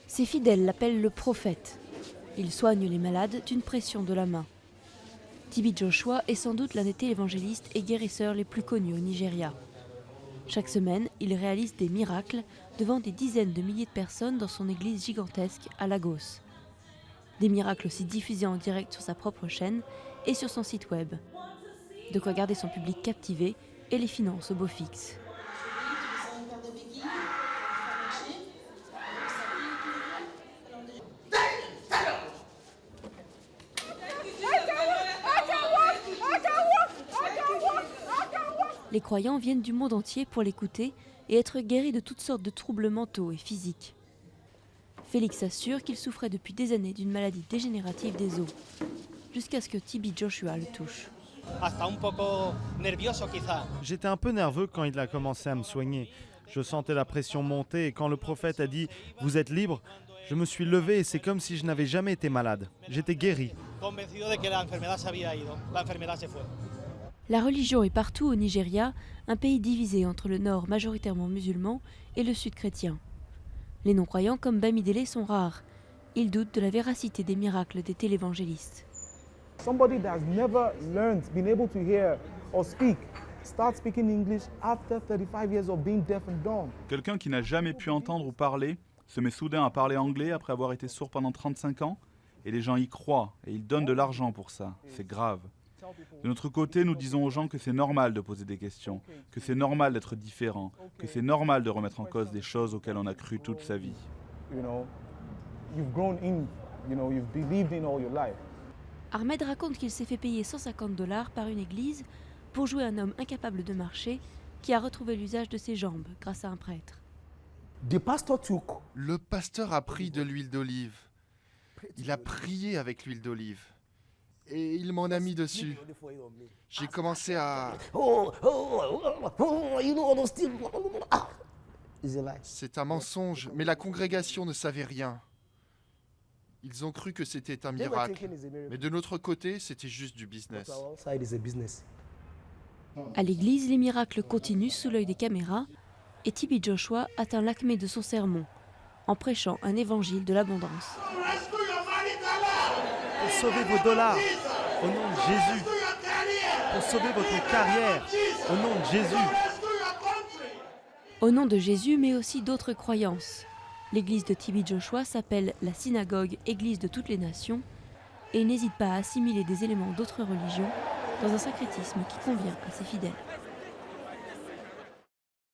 Ses fidèles l'appellent le prophète. Il soigne les malades d'une pression de la main. TB Joshua est sans doute l'un des télévangélistes et guérisseurs les plus connus au Nigeria. Chaque semaine, il réalise des miracles devant des dizaines de milliers de personnes dans son église gigantesque à Lagos. Des miracles aussi diffusés en direct sur sa propre chaîne et sur son site web. De quoi garder son public captivé et les finances au beau fixe. Les croyants viennent du monde entier pour l'écouter et être guéris de toutes sortes de troubles mentaux et physiques. Félix assure qu'il souffrait depuis des années d'une maladie dégénérative des os, jusqu'à ce que TB Joshua le touche. J'étais un peu nerveux quand il a commencé à me soigner. Je sentais la pression monter et quand le prophète a dit « Vous êtes libre », je me suis levé et c'est comme si je n'avais jamais été malade. J'étais guéri. La religion est partout au Nigeria, un pays divisé entre le nord majoritairement musulman et le sud chrétien. Les non-croyants comme Bamidele sont rares. Ils doutent de la véracité des miracles des télévangélistes. Somebody that's never learned, been able to hear or speak, start speaking English after 35 years of being deaf and dumb. Quelqu'un qui n'a jamais pu entendre ou parler se met soudain à parler anglais après avoir été sourd pendant 35 ans et les gens y croient et ils donnent de l'argent pour ça. C'est grave. De notre côté, nous disons aux gens que c'est normal de poser des questions, que c'est normal d'être différent, que c'est normal de remettre en cause des choses auxquelles on a cru toute sa vie. Ahmed raconte qu'il s'est fait payer $150 par une église pour jouer un homme incapable de marcher qui a retrouvé l'usage de ses jambes grâce à un prêtre. Le pasteur a pris de l'huile d'olive. Il a prié avec l'huile d'olive. Et il m'en a mis dessus. J'ai commencé à... C'est un mensonge, mais la congrégation ne savait rien. Ils ont cru que c'était un miracle. Mais de notre côté, c'était juste du business. À l'église, les miracles continuent sous l'œil des caméras et TB Joshua atteint l'acmé de son sermon en prêchant un évangile de l'abondance. Pour sauver vos dollars, au nom de Jésus. Pour sauver votre carrière, au nom de Jésus. Au nom de Jésus, mais aussi d'autres croyances. L'église de TB Joshua s'appelle la synagogue Église de toutes les nations et n'hésite pas à assimiler des éléments d'autres religions dans un syncrétisme qui convient à ses fidèles.